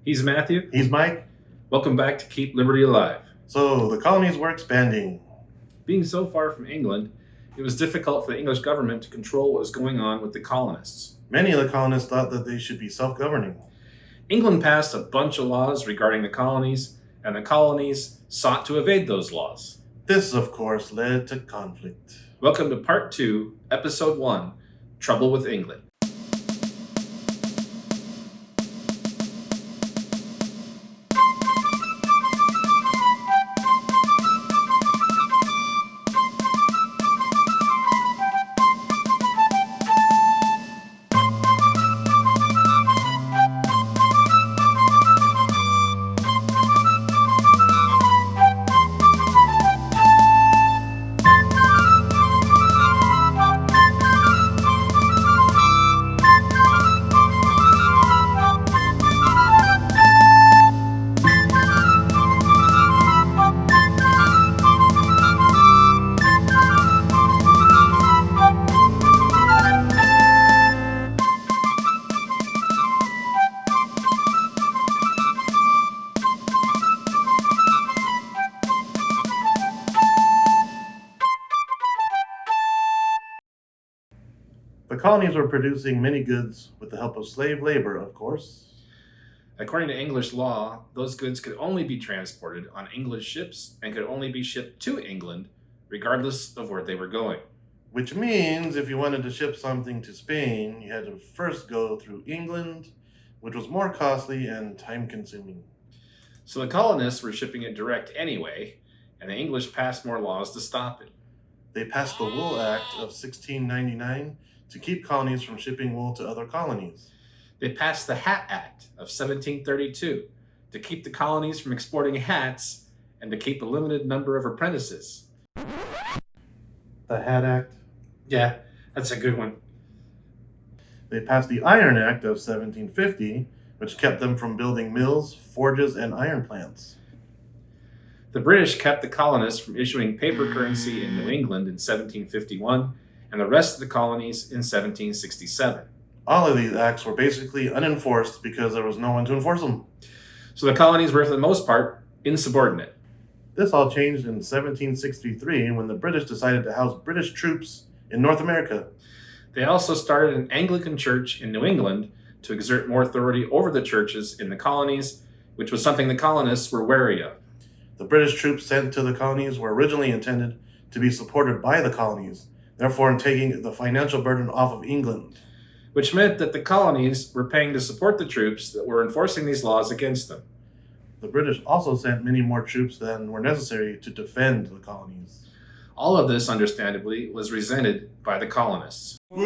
He's Matthew. He's Mike. Welcome back to Keep Liberty Alive. So the colonies were expanding. Being so far from England, it was difficult for the English government to control what was going on with the colonists. Many of the colonists thought that they should be self-governing. England passed a bunch of laws regarding the colonies, and the colonies sought to evade those laws. This, of course, led to conflict. Welcome to Part 2, Episode 1, Trouble with England. The colonies were producing many goods with the help of slave labor, of course. According to English law, those goods could only be transported on English ships and could only be shipped to England, regardless of where they were going. Which means if you wanted to ship something to Spain, you had to first go through England, which was more costly and time-consuming. So the colonists were shipping it direct anyway, and the English passed more laws to stop it. They passed the Wool Act of 1699 to keep colonies from shipping wool to other colonies. They passed the Hat Act of 1732 to keep the colonies from exporting hats and to keep a limited number of apprentices. The Hat Act. Yeah, that's a good one. They passed the Iron Act of 1750, which kept them from building mills, forges, and iron plants. The British kept the colonists from issuing paper currency in New England in 1751 and the rest of the colonies in 1767. All of these acts were basically unenforced because there was no one to enforce them. So the colonies were, for the most part, insubordinate. This all changed in 1763 when the British decided to house British troops in North America. They also started an Anglican church in New England to exert more authority over the churches in the colonies, which was something the colonists were wary of. The British troops sent to the colonies were originally intended to be supported by the colonies, therefore taking the financial burden off of England. Which meant that the colonies were paying to support the troops that were enforcing these laws against them. The British also sent many more troops than were necessary to defend the colonies. All of this, understandably, was resented by the colonists. In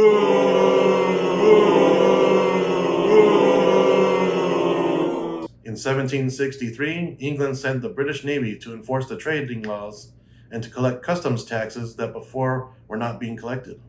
1763, England sent the British Navy to enforce the trading laws and to collect customs taxes that before were not being collected.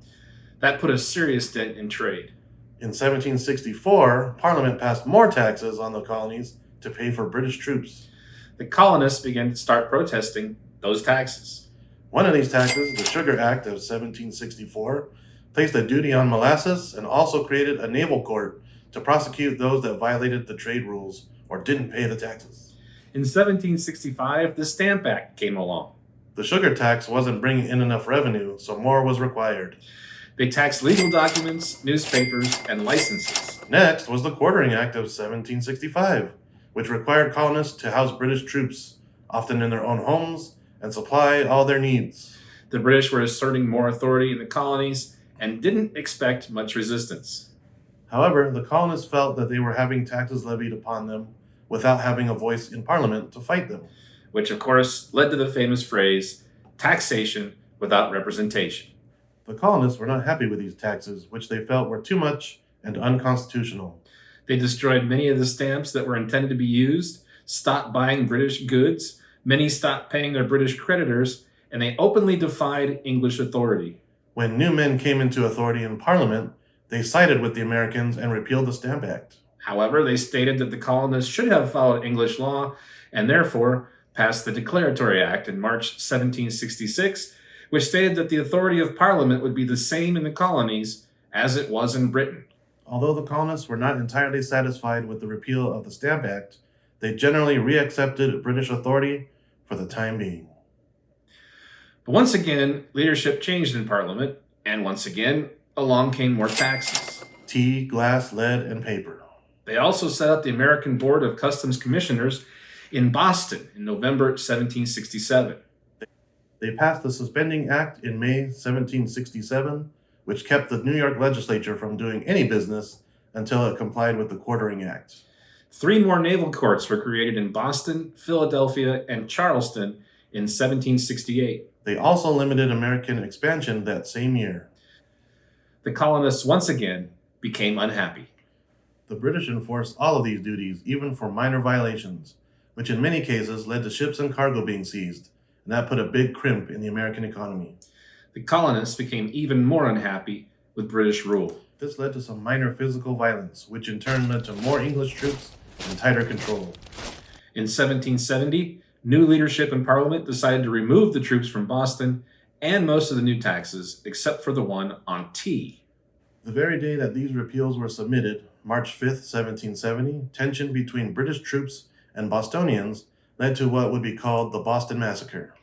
That put a serious dent in trade. In 1764, Parliament passed more taxes on the colonies to pay for British troops. The colonists began to start protesting those taxes. One of these taxes, the Sugar Act of 1764, placed a duty on molasses and also created a naval court to prosecute those that violated the trade rules or didn't pay the taxes. In 1765, the Stamp Act came along. The sugar tax wasn't bringing in enough revenue, so more was required. They taxed legal documents, newspapers, and licenses. Next was the Quartering Act of 1765, which required colonists to house British troops, often in their own homes, and supply all their needs. The British were asserting more authority in the colonies and didn't expect much resistance. However, the colonists felt that they were having taxes levied upon them without having a voice in Parliament to fight them. Which, of course, led to the famous phrase, taxation without representation. The colonists were not happy with these taxes, which they felt were too much and unconstitutional. They destroyed many of the stamps that were intended to be used, stopped buying British goods, many stopped paying their British creditors, and they openly defied English authority. When new men came into authority in Parliament, they sided with the Americans and repealed the Stamp Act. However, they stated that the colonists should have followed English law and therefore passed the Declaratory Act in March 1766, which stated that the authority of Parliament would be the same in the colonies as it was in Britain. Although the colonists were not entirely satisfied with the repeal of the Stamp Act, they generally reaccepted British authority for the time being. But once again, leadership changed in Parliament, and once again, along came more taxes. Tea, glass, lead, and paper. They also set up the American Board of Customs Commissioners in Boston in November 1767. They passed the Suspending Act in May 1767, which kept the New York legislature from doing any business until it complied with the Quartering Act. 3 more naval courts were created in Boston, Philadelphia, and Charleston in 1768. They also limited American expansion that same year. The colonists once again became unhappy. The British enforced all of these duties, even for minor violations, which in many cases led to ships and cargo being seized, and that put a big crimp in the American economy. The colonists became even more unhappy with British rule. This led to some minor physical violence, which in turn led to more English troops and tighter control. In 1770, new leadership in Parliament decided to remove the troops from Boston and most of the new taxes, except for the one on tea. The very day that these repeals were submitted, March 5th, 1770, tension between British troops and Bostonians led to what would be called the Boston Massacre.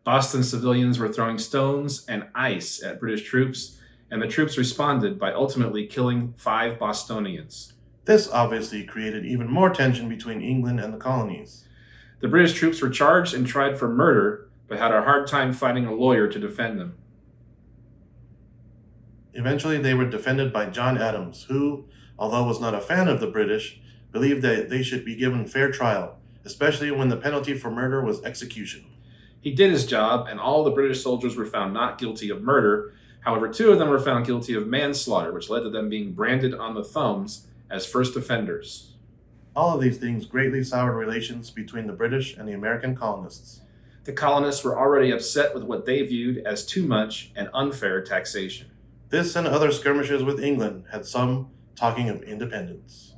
Boston civilians were throwing stones and ice at British troops, and the troops responded by ultimately killing 5 Bostonians. This obviously created even more tension between England and the colonies. The British troops were charged and tried for murder, but had a hard time finding a lawyer to defend them. Eventually, they were defended by John Adams, who, although was not a fan of the British, believed that they should be given fair trial, especially when the penalty for murder was execution. He did his job, and all the British soldiers were found not guilty of murder. However, 2 of them were found guilty of manslaughter, which led to them being branded on the thumbs as first offenders. All of these things greatly soured relations between the British and the American colonists. The colonists were already upset with what they viewed as too much and unfair taxation. This and other skirmishes with England had some talking of independence.